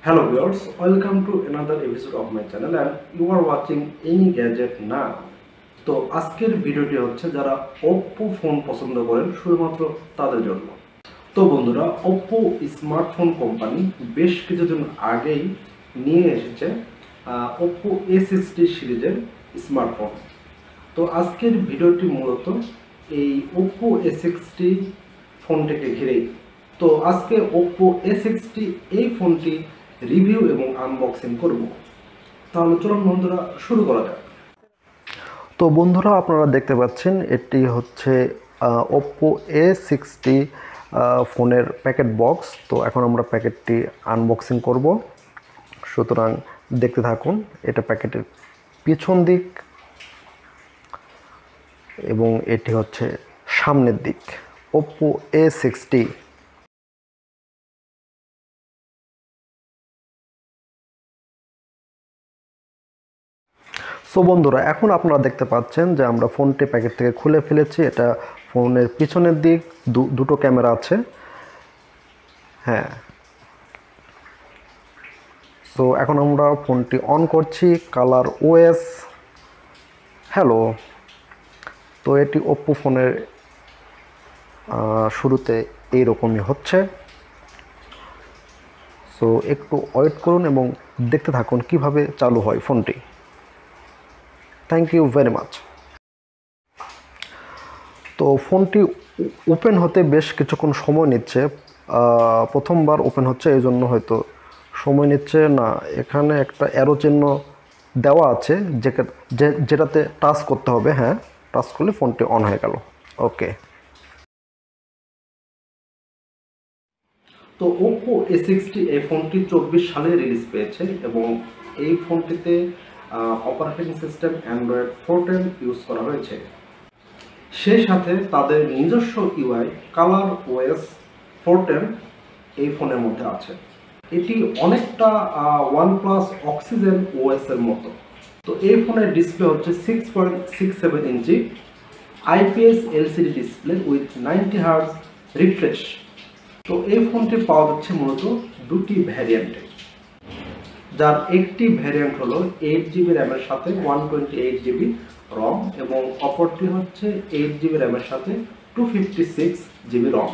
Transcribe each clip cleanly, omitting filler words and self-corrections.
Hello viewers, welcome to another episode of my channel and you are watching any gadget now. তো আজকের ভিডিওটি হচ্ছে যারা Oppo phone পছন্দ করেন শুধুমাত্র তাদের জন্য। তো বন্ধুরা, Oppo স্মার্টফোন কোম্পানি বেশ কিছুদিন আগেই নিয়ে এসেছে Oppo A60 সিরিজের স্মার্টফোন। তো আজকের ভিডিওটি মূলত এই Oppo A60 ফোনটিকে ঘিরেই। তো আজকে Oppo A60 এই ফোনটি রিভিউ এবং আনবক্সিং করব। তাহলে চলুন বন্ধুরা শুরু করা যাক। তো বন্ধুরা, আপনারা দেখতে পাচ্ছেন এটি হচ্ছে Oppo A60 ফোনের প্যাকেট বক্স। তো এখন আমরা প্যাকেটটি আনবক্সিং করব, সুতরাং দেখতে থাকুন। এটা প্যাকেটের পিছন দিক এবং এটি হচ্ছে সামনের দিক। Oppo A60। সো বন্ধুরা, এখন আপনারা দেখতে পাচ্ছেন যে আমরা ফোনটি প্যাকেট থেকে খুলে ফেলেছি। এটা ফোনের পিছনের দিক, দুটো ক্যামেরা আছে। হ্যাঁ, সো এখন আমরা ফোনটি অন করছি। Colour OS hello. তো এটি Oppo ফোনের শুরুতে এইরকমই হচ্ছে। সো একটু ওয়েট করুন এবং দেখতে থাকুন কিভাবে চালু হয় ফোনটি। Thank you very much. তো ফোনটি ওপেন হতে বেশ কিছুক্ষণ সময় নিচ্ছে। প্রথমবার ওপেন হচ্ছে, এই জন্য হয়তো সময় নিচ্ছে না। এখানে একটা অ্যারো চিহ্ন দেওয়া আছে যেটাতে টাচ করতে হবে। হ্যাঁ, টাচ করলে ফোনটি অন হয়ে গেল। ওকে। তো Oppo A60 এই ফোনটি 24 সালে রিলিজ পেয়েছে এবং এই ফোনটিতে অপারেটিং সিস্টেম অ্যান্ড্রয়েড 14 ইউজ করা হয়েছে। সেই সাথে তাদের নিজস্ব UI কালার OS 14 এই ফোনের মধ্যে আছে। এটি অনেকটা OnePlus Oxygen OS এর মতো। তো এই ফোনের ডিসপ্লে হচ্ছে 6.67 ইঞ্চি IPS LCD display with 90 Hz refresh. তো এই ফোনটি পাওয়া যাচ্ছে মূলত দুটি ভ্যারিয়েন্টে, যার একটি ভ্যারিয়েন্ট হলো 8GB র্যামের সাথে 128GB রম এবং অপরটি হচ্ছে 8GB র্যামের সাথে 256GB রম।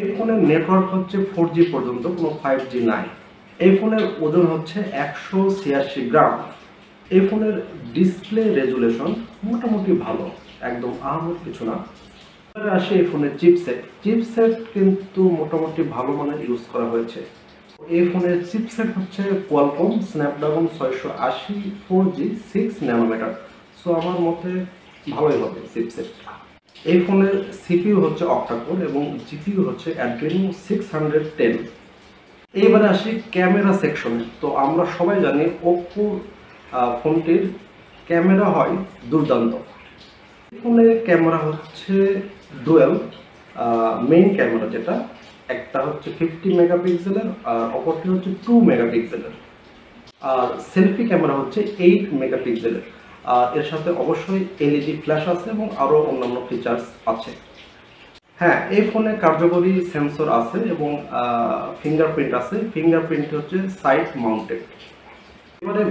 এই ফোনের নেটওয়ার্ক হচ্ছে 4G পর্যন্ত, কোনো 5G নাই। এই ফোনের ওজন হচ্ছে 186 গ্রাম। এই ফোনের ডিসপ্লে রেজুলেশন মোটামুটি ভালো, একদম আহামরি কিছু না। আসে এই ফোনের চিপসেট কিন্তু মোটামুটি ভালো মানের ইউজ করা হয়েছে। এই ফোনের চিপসেট হচ্ছে Qualcomm Snapdragon 680 4G 6 nanometre. So আমার মতে ভালোই হবে চিপসেট। এই ফোনের CPU হচ্ছে অক্টাকোর এবং GPU হচ্ছে Adreno 610। এইবারে আসি ক্যামেরা সেকশনে। তো আমরা সবাই জানি Oppo ফোনটির ক্যামেরা হয় দুর্দান্ত। ফোনের ক্যামেরা হচ্ছে ডুয়েল মেইন ক্যামেরা, যেটা একটা হচ্ছে 50 মেগাপিক্সেলের আর অপরটি হচ্ছে 2 মেগাপিক্সেলের। আর সেলফি ক্যামেরা হচ্ছে 8 মেগাপিক্সেলের। আর এর সাথে অবশ্যই LED ফ্ল্যাশ আছে এবং আরও অন্যান্য ফিচার্স আছে। হ্যাঁ, এই ফোনে কার্যকরী সেন্সর আছে এবং ফিঙ্গারপ্রিন্ট আছে। ফিঙ্গারপ্রিন্ট হচ্ছে সাইড মাউন্টেড। এবারে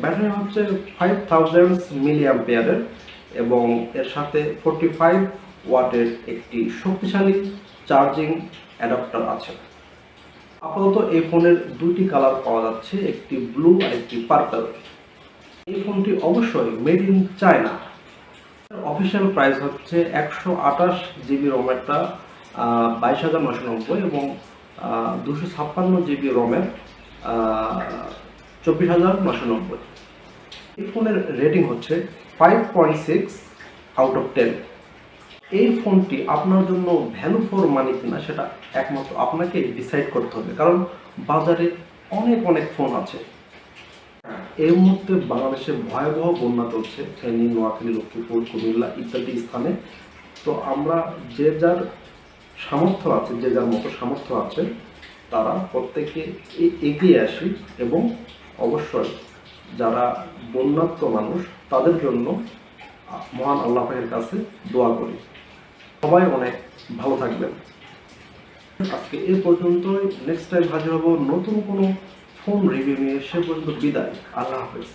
ব্যাটারি হচ্ছে 5000 মিলিঅ্যাম্পিয়ারের এবং এর সাথে 45 ওয়াটের একটি শক্তিশালী চার্জিং অ্যাডাপ্টার আছে। আপাতত এই ফোনের দুটি কালার পাওয়া যাচ্ছে, একটি ব্লু আর একটি পার্পল। এই ফোনটি অবশ্যই made in China. Official price হচ্ছে 128GB রোমেরটা 22,990 এবং 256GB রোমের 24,990। এই ফোনের রেটিং হচ্ছে 5.6 আউট অফ 10। এই ফোনটি আপনার জন্য ভ্যালু ফর মানি কিনা সেটা একমাত্র আপনাকে ডিসাইড করতে হবে, কারণ বাজারে অনেক ফোন আছে। এই মুহূর্তে বাংলাদেশে ভয়াবহ বন্যা চলছে, ফেনী, নোয়াখালী, লক্ষ্মীপুর, কুমিল্লা ইত্যাদি স্থানে। তো আমরা যে যার সামর্থ্য আছে, যে যার মতো সামর্থ্য আছে, তারা প্রত্যেকে এগিয়ে আসি এবং অবশ্যই যারা বন্যার্ত মানুষ তাদের জন্য মহান আল্লাহ পাকের কাছে দোয়া করি। সবাই অনেক ভালো থাকবেন। আজকে এ পর্যন্তই। নেক্সট টাইম হাজির হব নতুন কোনো ফোন রিভিউ নিয়ে। সে পর্যন্ত বিদায়। আল্লাহ হাফেজ।